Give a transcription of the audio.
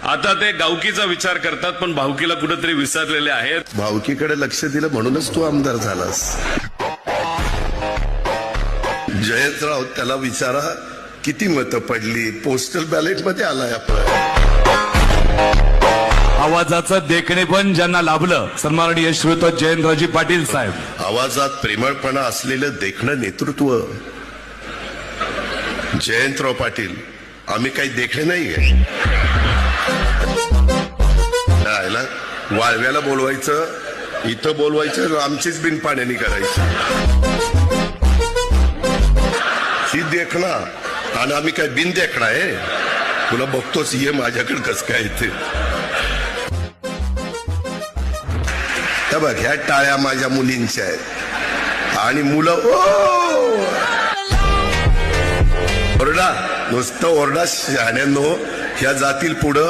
आता ते गावकीचा विचार करतात, पण भावकीला कुठेतरी विसरलेले आहेत. भावकीकडे लक्ष दिलं म्हणूनच तू आमदार झालास. जयंतराव, त्याला विचारा किती मतं पडली. पोस्टल बॅलेट मध्ये आलाय आपला. आवाजाचं देखणे पण ज्यांना लाभलं, सन्माननीय श्रीयुत जयंतरावजी पाटील साहेब. आवाजात प्रेमळपणा असलेलं देखणं नेतृत्व. जयंतराव पाटील, आम्ही काही देखणे नाहीये. वाळव्याला बोलवायचं, इथं बोलवायचं, आमचीच बिन पाण्यानी करायची. ही देखणा आणि आम्ही काय बिन देखणा आहे. तुला बघतोच, ये माझ्याकडे कस काय येते. बघ, ह्या टाळ्या माझ्या मुलींच्या आहेत आणि मुलं ओरडा, नुसतं ओरडा. शहाण्यांनो, ह्या जातील पुढं.